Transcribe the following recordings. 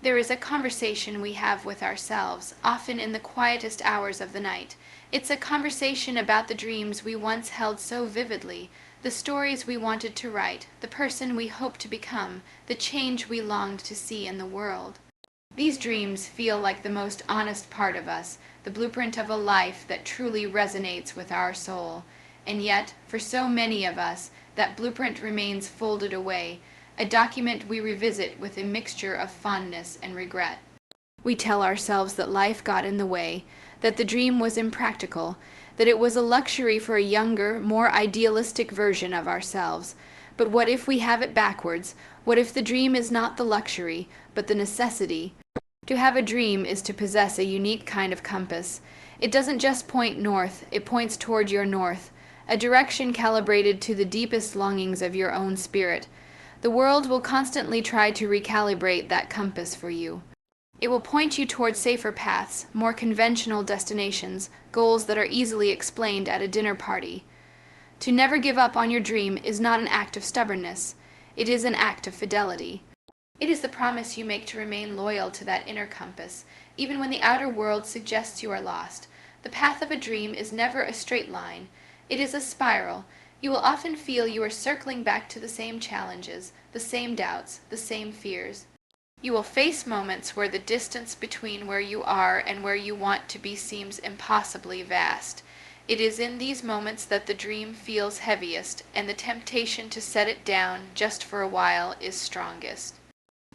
There is a conversation we have with ourselves, often in the quietest hours of the night. It's a conversation about the dreams we once held so vividly, the stories we wanted to write, the person we hoped to become, the change we longed to see in the world. These dreams feel like the most honest part of us, the blueprint of a life that truly resonates with our soul. And yet, for so many of us, that blueprint remains folded away, a document we revisit with a mixture of fondness and regret. We tell ourselves that life got in the way, that the dream was impractical, that it was a luxury for a younger, more idealistic version of ourselves. But what if we have it backwards? What if the dream is not the luxury, but the necessity? To have a dream is to possess a unique kind of compass. It doesn't just point north, it points toward your north, a direction calibrated to the deepest longings of your own spirit. The world will constantly try to recalibrate that compass for you. It will point you toward safer paths, more conventional destinations, goals that are easily explained at a dinner party. To never give up on your dream is not an act of stubbornness. It is an act of fidelity. It is the promise you make to remain loyal to that inner compass, even when the outer world suggests you are lost. The path of a dream is never a straight line. It is a spiral. You will often feel you are circling back to the same challenges, the same doubts, the same fears. You will face moments where the distance between where you are and where you want to be seems impossibly vast. It is in these moments that the dream feels heaviest, and the temptation to set it down just for a while is strongest.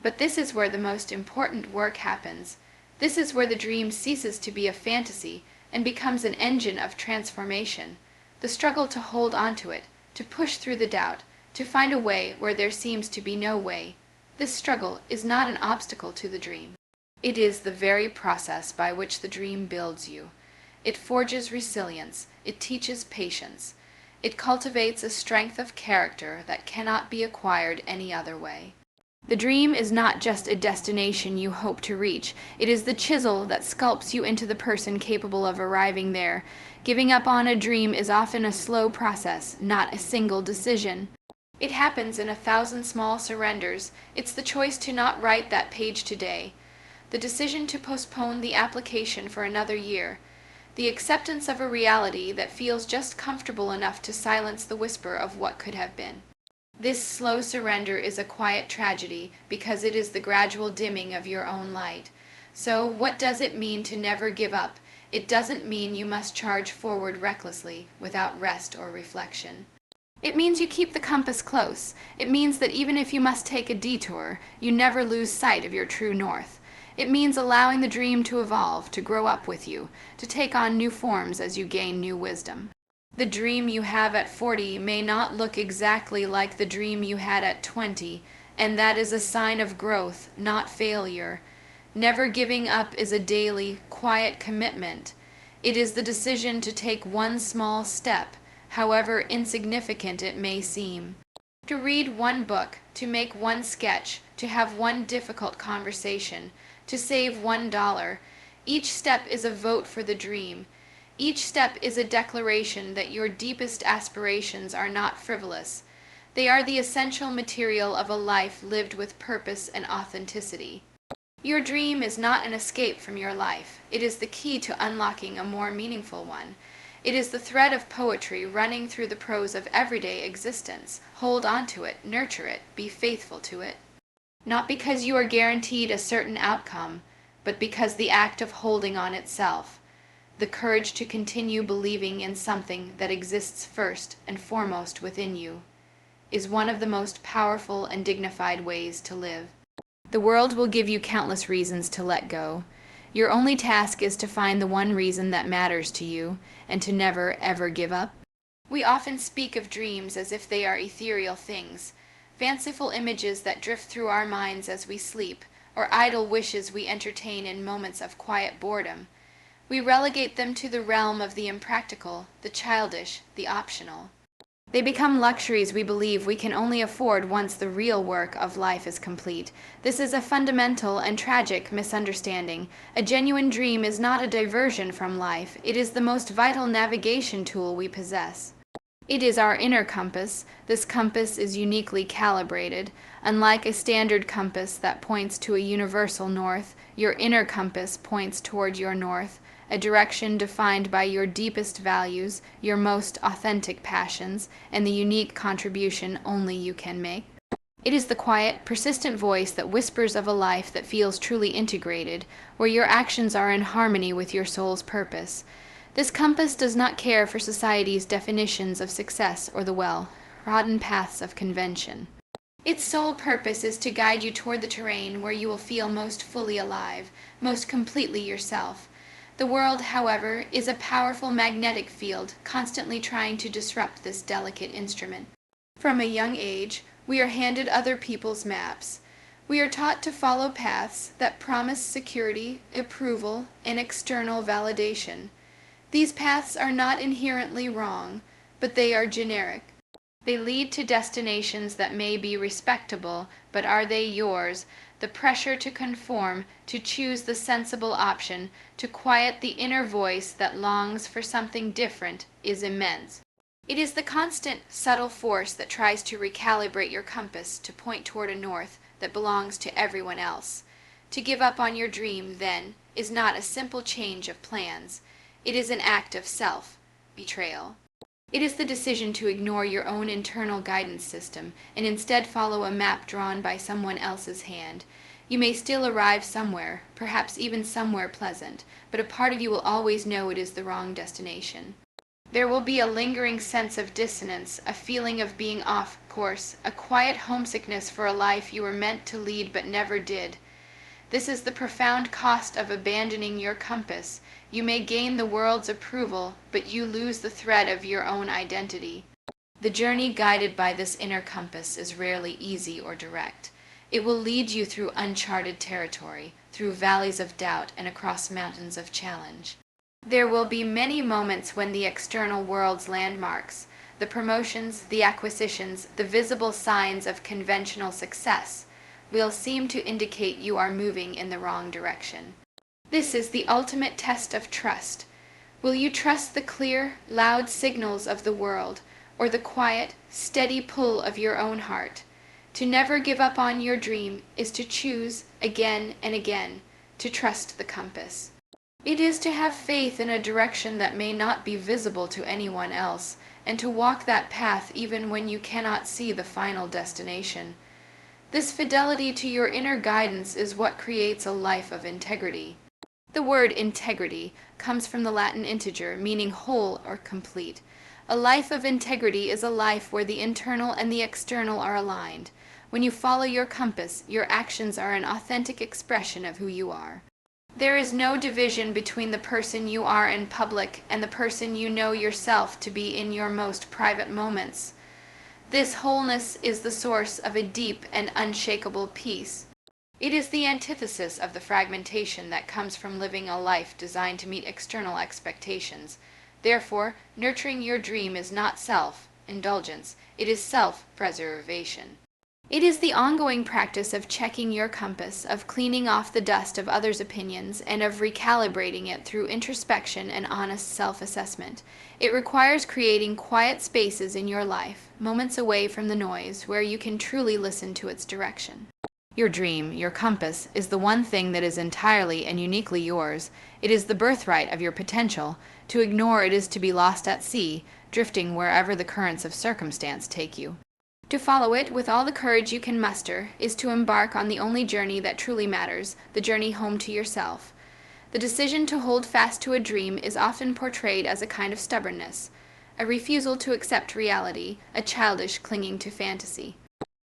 But this is where the most important work happens. This is where the dream ceases to be a fantasy and becomes an engine of transformation. The struggle to hold on to it, to push through the doubt, to find a way where there seems to be no way. This struggle is not an obstacle to the dream. It is the very process by which the dream builds you. It forges resilience. It teaches patience. It cultivates a strength of character that cannot be acquired any other way. The dream is not just a destination you hope to reach. It is the chisel that sculpts you into the person capable of arriving there. Giving up on a dream is often a slow process, not a single decision. It happens in 1,000 small surrenders. It's the choice to not write that page today, the decision to postpone the application for another year, the acceptance of a reality that feels just comfortable enough to silence the whisper of what could have been. This slow surrender is a quiet tragedy because it is the gradual dimming of your own light. So, what does it mean to never give up? It doesn't mean you must charge forward recklessly, without rest or reflection. It means you keep the compass close. It means that even if you must take a detour, you never lose sight of your true north. It means allowing the dream to evolve, to grow up with you, to take on new forms as you gain new wisdom. The dream you have at 40 may not look exactly like the dream you had at 20, and that is a sign of growth, not failure. Never giving up is a daily, quiet commitment. It is the decision to take one small step, however insignificant it may seem. To read one book, to make one sketch, to have one difficult conversation, to save $1. Each step is a vote for the dream. Each step is a declaration that your deepest aspirations are not frivolous. They are the essential material of a life lived with purpose and authenticity. Your dream is not an escape from your life. It is the key to unlocking a more meaningful one. It is the thread of poetry running through the prose of everyday existence. Hold on to it, nurture it, be faithful to it. Not because you are guaranteed a certain outcome, but because the act of holding on itself, the courage to continue believing in something that exists first and foremost within you, is one of the most powerful and dignified ways to live. The world will give you countless reasons to let go. Your only task is to find the one reason that matters to you, and to never, ever give up. We often speak of dreams as if they are ethereal things, fanciful images that drift through our minds as we sleep, or idle wishes we entertain in moments of quiet boredom. We relegate them to the realm of the impractical, the childish, the optional. They become luxuries we believe we can only afford once the real work of life is complete. This is a fundamental and tragic misunderstanding. A genuine dream is not a diversion from life. It is the most vital navigation tool we possess. It is our inner compass. This compass is uniquely calibrated. Unlike a standard compass that points to a universal north, your inner compass points toward your north, a direction defined by your deepest values, your most authentic passions, and the unique contribution only you can make. It is the quiet, persistent voice that whispers of a life that feels truly integrated, where your actions are in harmony with your soul's purpose. This compass does not care for society's definitions of success or the well-trodden paths of convention. Its sole purpose is to guide you toward the terrain where you will feel most fully alive, most completely yourself. The world, however, is a powerful magnetic field, constantly trying to disrupt this delicate instrument. From a young age, we are handed other people's maps. We are taught to follow paths that promise security, approval, and external validation. These paths are not inherently wrong, but they are generic. They lead to destinations that may be respectable, but are they yours? The pressure to conform, to choose the sensible option, to quiet the inner voice that longs for something different is immense. It is the constant, subtle force that tries to recalibrate your compass to point toward a north that belongs to everyone else. To give up on your dream, then, is not a simple change of plans. It is an act of self-betrayal. It is the decision to ignore your own internal guidance system and instead follow a map drawn by someone else's hand. You may still arrive somewhere, perhaps even somewhere pleasant, but a part of you will always know it is the wrong destination. There will be a lingering sense of dissonance, a feeling of being off course, a quiet homesickness for a life you were meant to lead but never did. This is the profound cost of abandoning your compass. You may gain the world's approval, but you lose the thread of your own identity. The journey guided by this inner compass is rarely easy or direct. It will lead you through uncharted territory, through valleys of doubt, and across mountains of challenge. There will be many moments when the external world's landmarks, the promotions, the acquisitions, the visible signs of conventional success, will seem to indicate you are moving in the wrong direction. This is the ultimate test of trust. Will you trust the clear, loud signals of the world, or the quiet, steady pull of your own heart? To never give up on your dream is to choose, again and again, to trust the compass. It is to have faith in a direction that may not be visible to anyone else, and to walk that path even when you cannot see the final destination. This fidelity to your inner guidance is what creates a life of integrity. The word integrity comes from the Latin integer, meaning whole or complete. A life of integrity is a life where the internal and the external are aligned. When you follow your compass, your actions are an authentic expression of who you are. There is no division between the person you are in public and the person you know yourself to be in your most private moments. This wholeness is the source of a deep and unshakable peace. It is the antithesis of the fragmentation that comes from living a life designed to meet external expectations. Therefore, nurturing your dream is not self-indulgence, it is self-preservation. It is the ongoing practice of checking your compass, of cleaning off the dust of others' opinions, and of recalibrating it through introspection and honest self-assessment. It requires creating quiet spaces in your life, moments away from the noise, where you can truly listen to its direction. Your dream, your compass, is the one thing that is entirely and uniquely yours. It is the birthright of your potential. To ignore it is to be lost at sea, drifting wherever the currents of circumstance take you. To follow it with all the courage you can muster is to embark on the only journey that truly matters, the journey home to yourself. The decision to hold fast to a dream is often portrayed as a kind of stubbornness, a refusal to accept reality, a childish clinging to fantasy.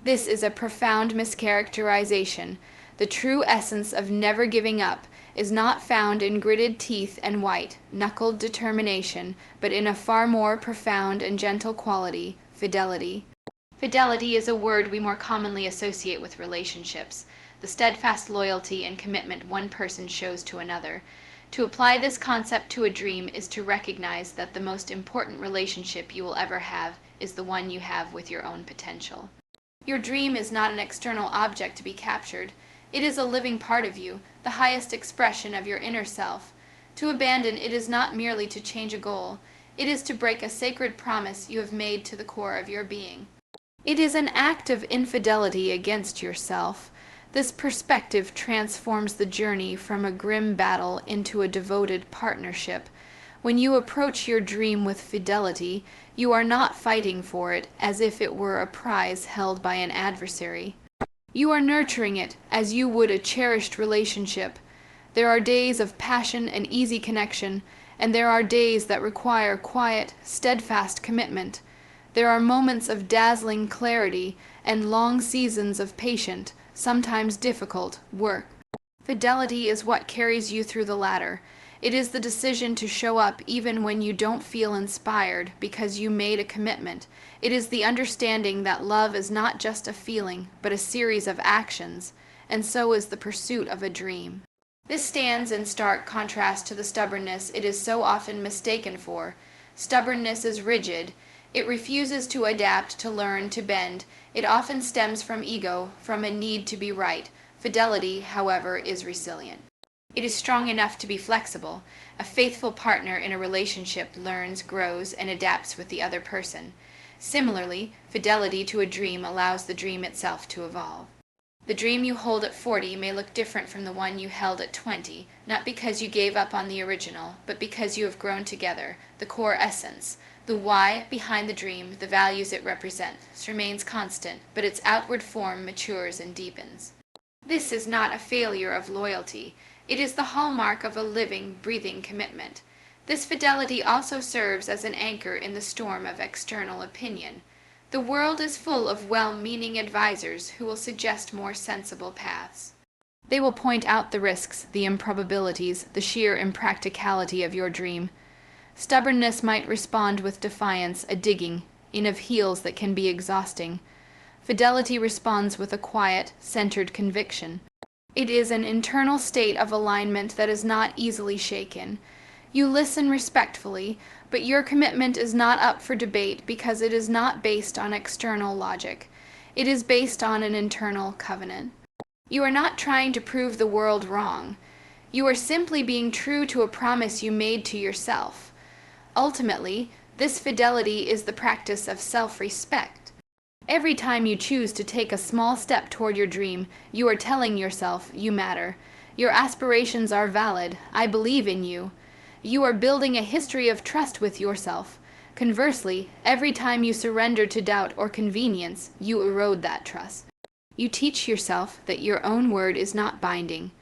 This is a profound mischaracterization. The true essence of never giving up is not found in gritted teeth and white-knuckled determination, but in a far more profound and gentle quality, fidelity. Fidelity is a word we more commonly associate with relationships, the steadfast loyalty and commitment one person shows to another. To apply this concept to a dream is to recognize that the most important relationship you will ever have is the one you have with your own potential. Your dream is not an external object to be captured. It is a living part of you, the highest expression of your inner self. To abandon it is not merely to change a goal. It is to break a sacred promise you have made to the core of your being. It is an act of infidelity against yourself. This perspective transforms the journey from a grim battle into a devoted partnership. When you approach your dream with fidelity, you are not fighting for it as if it were a prize held by an adversary. You are nurturing it as you would a cherished relationship. There are days of passion and easy connection, and there are days that require quiet, steadfast commitment. There are moments of dazzling clarity and long seasons of patient, sometimes difficult, work. Fidelity is what carries you through the latter. It is the decision to show up even when you don't feel inspired because you made a commitment. It is the understanding that love is not just a feeling, but a series of actions, and so is the pursuit of a dream. This stands in stark contrast to the stubbornness it is so often mistaken for. Stubbornness is rigid. It refuses to adapt, to learn, to bend. It often stems from ego, from a need to be right. Fidelity, however, is resilient. It is strong enough to be flexible. A faithful partner in a relationship learns, grows, and adapts with the other person. Similarly, fidelity to a dream allows the dream itself to evolve. The dream you hold at 40 may look different from the one you held at 20, not because you gave up on the original, but because you have grown together. The core essence, the why behind the dream, the values it represents, remains constant, but its outward form matures and deepens. This is not a failure of loyalty. It is the hallmark of a living, breathing commitment. This fidelity also serves as an anchor in the storm of external opinion. The world is full of well-meaning advisors who will suggest more sensible paths. They will point out the risks, the improbabilities, the sheer impracticality of your dream. Stubbornness might respond with defiance, a digging in of heels that can be exhausting. Fidelity responds with a quiet, centered conviction. It is an internal state of alignment that is not easily shaken. You listen respectfully, but your commitment is not up for debate because it is not based on external logic. It is based on an internal covenant. You are not trying to prove the world wrong. You are simply being true to a promise you made to yourself. Ultimately, this fidelity is the practice of self-respect. Every time you choose to take a small step toward your dream, you are telling yourself you matter. Your aspirations are valid. I believe in you. You are building a history of trust with yourself. Conversely, every time you surrender to doubt or convenience, you erode that trust. You teach yourself that your own word is not binding.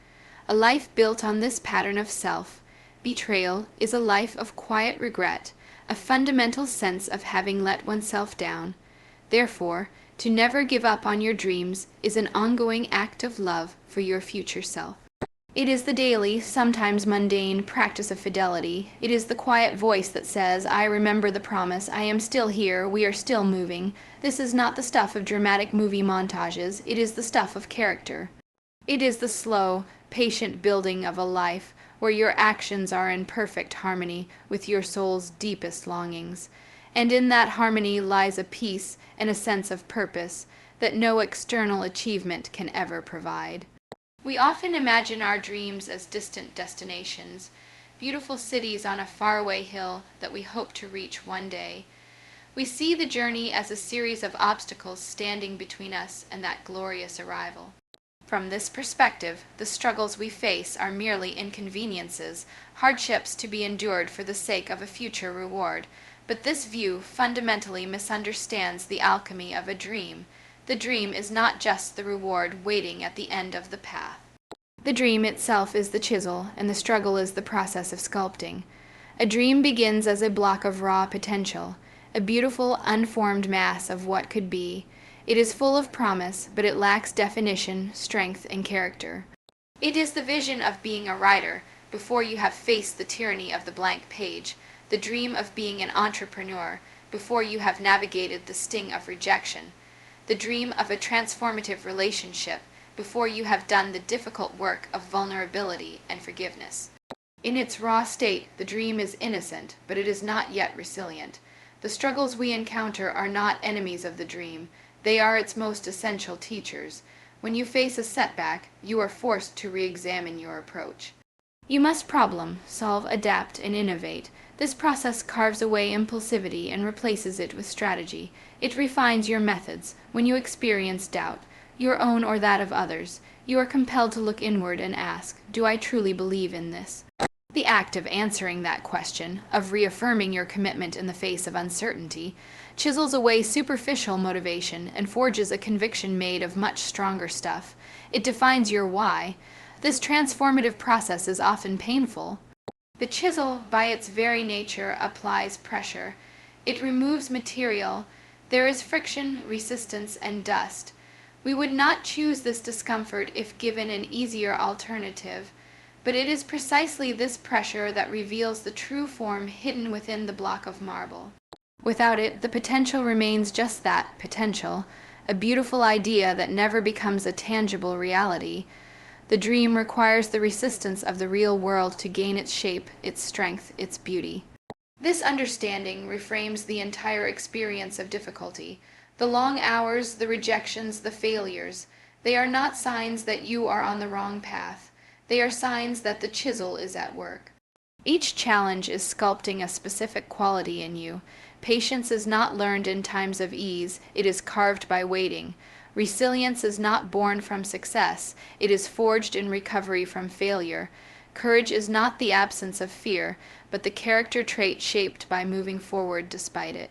A life built on this pattern of self-betrayal is a life of quiet regret, a fundamental sense of having let oneself down. Therefore, to never give up on your dreams is an ongoing act of love for your future self. It is the daily, sometimes mundane, practice of fidelity. It is the quiet voice that says, I remember the promise, I am still here, we are still moving. This is not the stuff of dramatic movie montages, it is the stuff of character. It is the slow, patient building of a life where your actions are in perfect harmony with your soul's deepest longings. And in that harmony lies a peace and a sense of purpose that no external achievement can ever provide. We often imagine our dreams as distant destinations, beautiful cities on a faraway hill that we hope to reach one day. We see the journey as a series of obstacles standing between us and that glorious arrival. From this perspective, the struggles we face are merely inconveniences, hardships to be endured for the sake of a future reward. But this view fundamentally misunderstands the alchemy of a dream. The dream is not just the reward waiting at the end of the path. The dream itself is the chisel, and the struggle is the process of sculpting. A dream begins as a block of raw potential, a beautiful, unformed mass of what could be. It is full of promise, but it lacks definition, strength, and character. It is the vision of being a writer, before you have faced the tyranny of the blank page, the dream of being an entrepreneur, before you have navigated the sting of rejection, the dream of a transformative relationship, before you have done the difficult work of vulnerability and forgiveness. In its raw state, the dream is innocent, but it is not yet resilient. The struggles we encounter are not enemies of the dream. They are its most essential teachers. When you face a setback, you are forced to re-examine your approach. You must problem, solve, adapt, and innovate. This process carves away impulsivity and replaces it with strategy. It refines your methods. When you experience doubt, your own or that of others, you are compelled to look inward and ask, do I truly believe in this? The act of answering that question, of reaffirming your commitment in the face of uncertainty, chisels away superficial motivation and forges a conviction made of much stronger stuff. It defines your why. This transformative process is often painful. The chisel, by its very nature, applies pressure. It removes material. There is friction, resistance, and dust. We would not choose this discomfort if given an easier alternative. But it is precisely this pressure that reveals the true form hidden within the block of marble. Without it, the potential remains just that, potential, a beautiful idea that never becomes a tangible reality. The dream requires the resistance of the real world to gain its shape, its strength, its beauty. This understanding reframes the entire experience of difficulty. The long hours, the rejections, the failures, they are not signs that you are on the wrong path. They are signs that the chisel is at work. Each challenge is sculpting a specific quality in you. Patience is not learned in times of ease, it is carved by waiting. Resilience is not born from success, it is forged in recovery from failure. Courage is not the absence of fear, but the character trait shaped by moving forward despite it.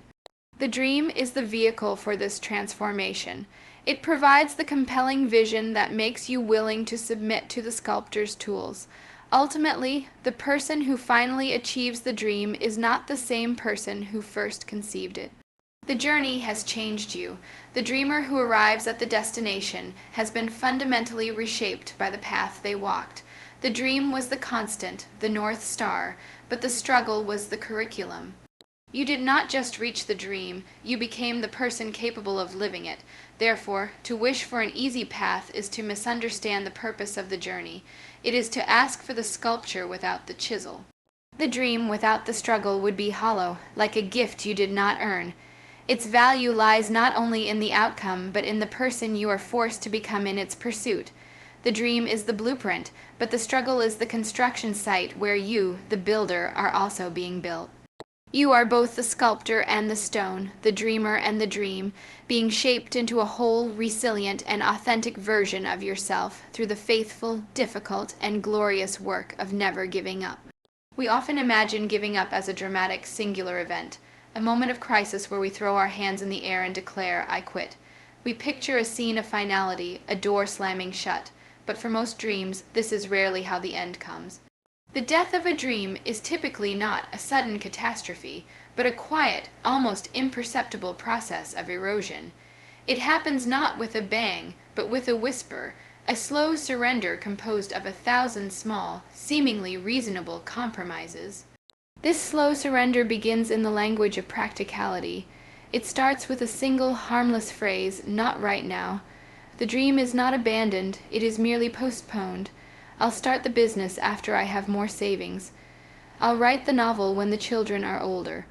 The dream is the vehicle for this transformation. It provides the compelling vision that makes you willing to submit to the sculptor's tools. Ultimately, the person who finally achieves the dream is not the same person who first conceived it. The journey has changed you. The dreamer who arrives at the destination has been fundamentally reshaped by the path they walked. The dream was the constant, the North Star, but the struggle was the curriculum. You did not just reach the dream, you became the person capable of living it. Therefore, to wish for an easy path is to misunderstand the purpose of the journey. It is to ask for the sculpture without the chisel. The dream without the struggle would be hollow, like a gift you did not earn. Its value lies not only in the outcome, but in the person you are forced to become in its pursuit. The dream is the blueprint, but the struggle is the construction site where you, the builder, are also being built. You are both the sculptor and the stone, the dreamer and the dream, being shaped into a whole, resilient, and authentic version of yourself through the faithful, difficult, and glorious work of never giving up. We often imagine giving up as a dramatic, singular event, a moment of crisis where we throw our hands in the air and declare, I quit. We picture a scene of finality, a door slamming shut, but for most dreams, this is rarely how the end comes. The death of a dream is typically not a sudden catastrophe, but a quiet, almost imperceptible process of erosion. It happens not with a bang, but with a whisper, a slow surrender composed of 1,000 small, seemingly reasonable compromises. This slow surrender begins in the language of practicality. It starts with a single harmless phrase, not right now. The dream is not abandoned, it is merely postponed. I'll start the business after I have more savings. I'll write the novel when the children are older.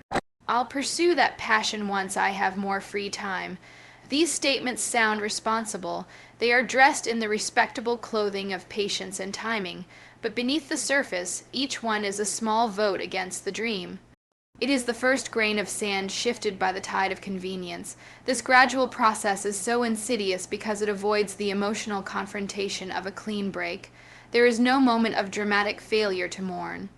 I'll pursue that passion once I have more free time. These statements sound responsible. They are dressed in the respectable clothing of patience and timing, but beneath the surface, each one is a small vote against the dream. It is the first grain of sand shifted by the tide of convenience. This gradual process is so insidious because it avoids the emotional confrontation of a clean break. There is no moment of dramatic failure to mourn.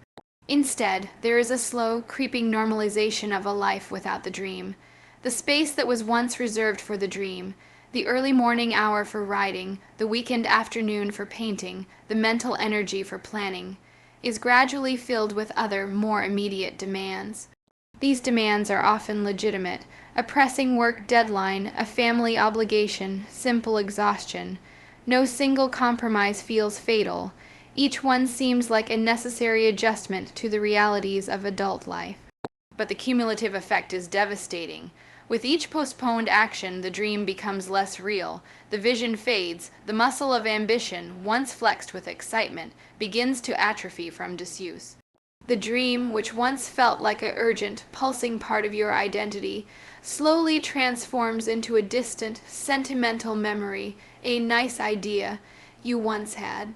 Instead, there is a slow, creeping normalization of a life without the dream. The space that was once reserved for the dream, the early morning hour for writing, the weekend afternoon for painting, the mental energy for planning, is gradually filled with other, more immediate demands. These demands are often legitimate: a pressing work deadline, a family obligation, simple exhaustion. No single compromise feels fatal. Each one seems like a necessary adjustment to the realities of adult life. But the cumulative effect is devastating. With each postponed action, the dream becomes less real. The vision fades. The muscle of ambition, once flexed with excitement, begins to atrophy from disuse. The dream, which once felt like an urgent, pulsing part of your identity, slowly transforms into a distant, sentimental memory, a nice idea you once had.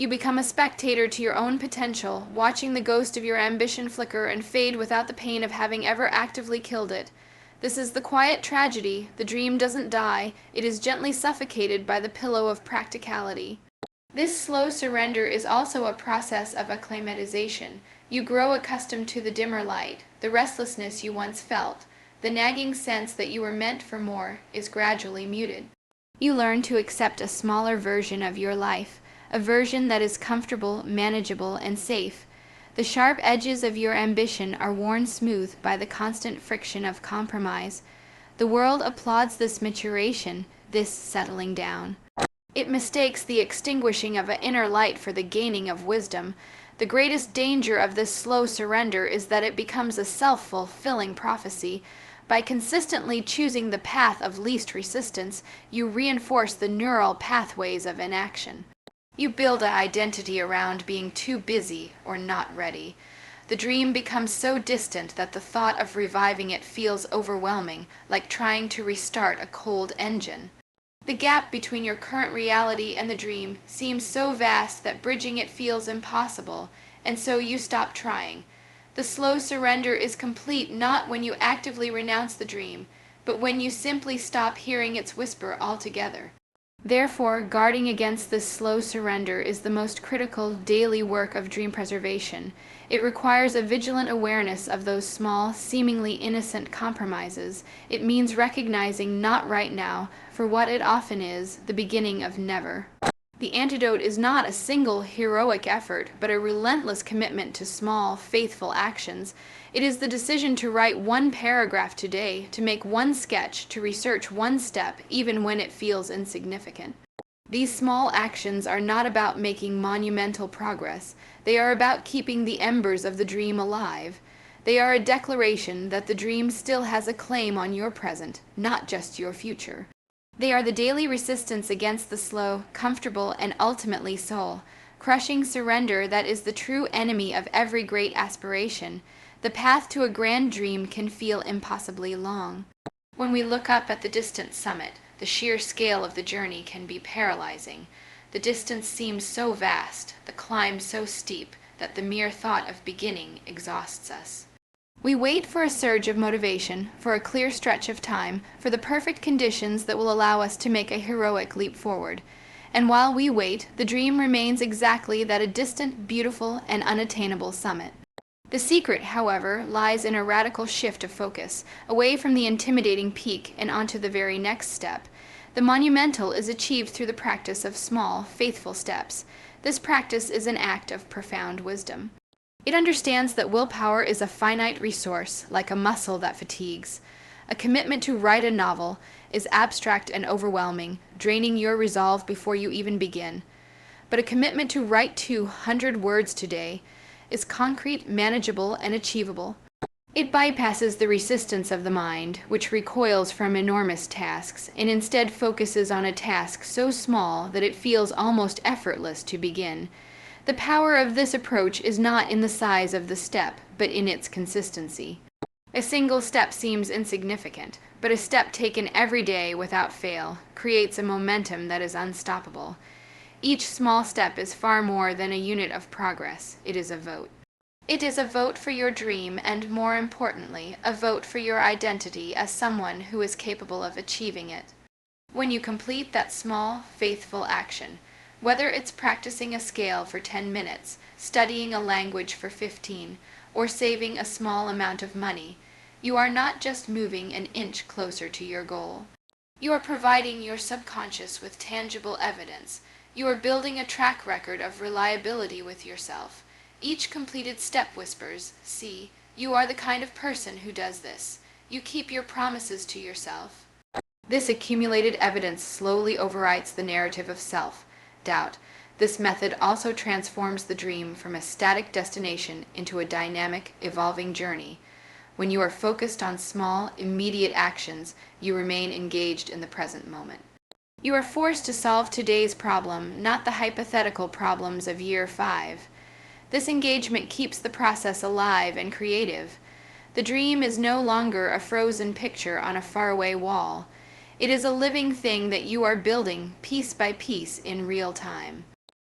You become a spectator to your own potential, watching the ghost of your ambition flicker and fade without the pain of having ever actively killed it. This is the quiet tragedy. The dream doesn't die, it is gently suffocated by the pillow of practicality. This slow surrender is also a process of acclimatization. You grow accustomed to the dimmer light. The restlessness you once felt, the nagging sense that you were meant for more, is gradually muted. You learn to accept a smaller version of your life, a version that is comfortable, manageable, and safe. The sharp edges of your ambition are worn smooth by the constant friction of compromise. The world applauds this maturation, this settling down. It mistakes the extinguishing of an inner light for the gaining of wisdom. The greatest danger of this slow surrender is that it becomes a self-fulfilling prophecy. By consistently choosing the path of least resistance, you reinforce the neural pathways of inaction. You build an identity around being too busy or not ready. The dream becomes so distant that the thought of reviving it feels overwhelming, like trying to restart a cold engine. The gap between your current reality and the dream seems so vast that bridging it feels impossible, and so you stop trying. The slow surrender is complete not when you actively renounce the dream, but when you simply stop hearing its whisper altogether. Therefore, guarding against this slow surrender is the most critical daily work of dream preservation. It requires a vigilant awareness of those small, seemingly innocent compromises. It means recognizing not right now for what it often is, the beginning of never. The antidote is not a single heroic effort, but a relentless commitment to small, faithful actions. It is the decision to write one paragraph today, to make one sketch, to research one step, even when it feels insignificant. These small actions are not about making monumental progress. They are about keeping the embers of the dream alive. They are a declaration that the dream still has a claim on your present, not just your future. They are the daily resistance against the slow, comfortable, and ultimately soul-crushing surrender that is the true enemy of every great aspiration. The path to a grand dream can feel impossibly long. When we look up at the distant summit, the sheer scale of the journey can be paralyzing. The distance seems so vast, the climb so steep, that the mere thought of beginning exhausts us. We wait for a surge of motivation, for a clear stretch of time, for the perfect conditions that will allow us to make a heroic leap forward. And while we wait, the dream remains exactly that, a distant, beautiful, and unattainable summit. The secret, however, lies in a radical shift of focus, away from the intimidating peak and onto the very next step. The monumental is achieved through the practice of small, faithful steps. This practice is an act of profound wisdom. It understands that willpower is a finite resource, like a muscle that fatigues. A commitment to write a novel is abstract and overwhelming, draining your resolve before you even begin. But a commitment to write 200 words today is concrete, manageable, and achievable. It bypasses the resistance of the mind, which recoils from enormous tasks, and instead focuses on a task so small that it feels almost effortless to begin. The power of this approach is not in the size of the step, but in its consistency. A single step seems insignificant, but a step taken every day without fail creates a momentum that is unstoppable. Each small step is far more than a unit of progress. It is a vote. It is a vote for your dream, and more importantly, a vote for your identity as someone who is capable of achieving it. When you complete that small, faithful action, whether it's practicing a scale for 10 minutes, studying a language for 15, or saving a small amount of money, you are not just moving an inch closer to your goal. You are providing your subconscious with tangible evidence. You are building a track record of reliability with yourself. Each completed step whispers, "See, you are the kind of person who does this. You keep your promises to yourself." This accumulated evidence slowly overwrites the narrative of self-doubt. This method also transforms the dream from a static destination into a dynamic, evolving journey. When you are focused on small, immediate actions, you remain engaged in the present moment. You are forced to solve today's problem, not the hypothetical problems of year 5. This engagement keeps the process alive and creative. The dream is no longer a frozen picture on a faraway wall. It is a living thing that you are building piece by piece in real time.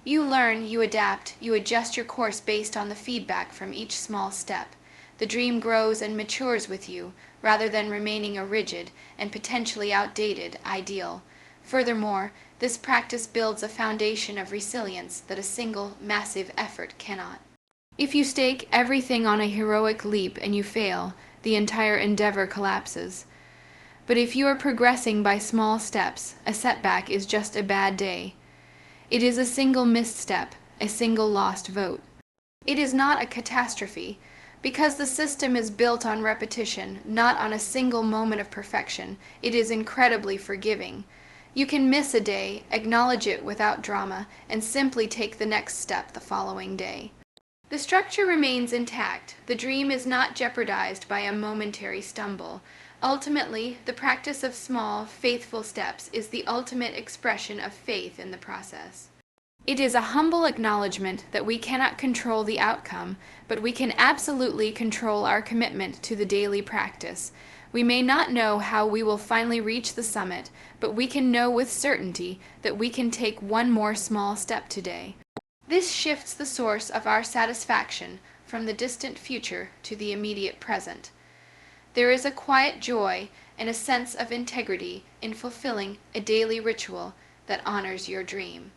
You learn, you adapt, you adjust your course based on the feedback from each small step. The dream grows and matures with you, rather than remaining a rigid and potentially outdated ideal. Furthermore, this practice builds a foundation of resilience that a single, massive effort cannot. If you stake everything on a heroic leap and you fail, the entire endeavor collapses. But if you are progressing by small steps, a setback is just a bad day. It is a single misstep, a single lost vote. It is not a catastrophe, because the system is built on repetition, not on a single moment of perfection. It is incredibly forgiving. You can miss a day, acknowledge it without drama, and simply take the next step the following day. The structure remains intact. The dream is not jeopardized by a momentary stumble. Ultimately, the practice of small, faithful steps is the ultimate expression of faith in the process. It is a humble acknowledgement that we cannot control the outcome, but we can absolutely control our commitment to the daily practice. We may not know how we will finally reach the summit, but we can know with certainty that we can take one more small step today. This shifts the source of our satisfaction from the distant future to the immediate present. There is a quiet joy and a sense of integrity in fulfilling a daily ritual that honors your dream.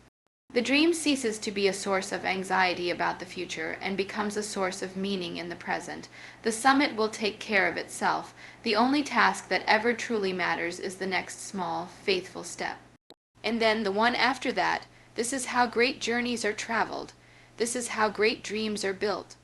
The dream ceases to be a source of anxiety about the future and becomes a source of meaning in the present. The summit will take care of itself. The only task that ever truly matters is the next small, faithful step. And then the one after that. This is how great journeys are traveled. This is how great dreams are built.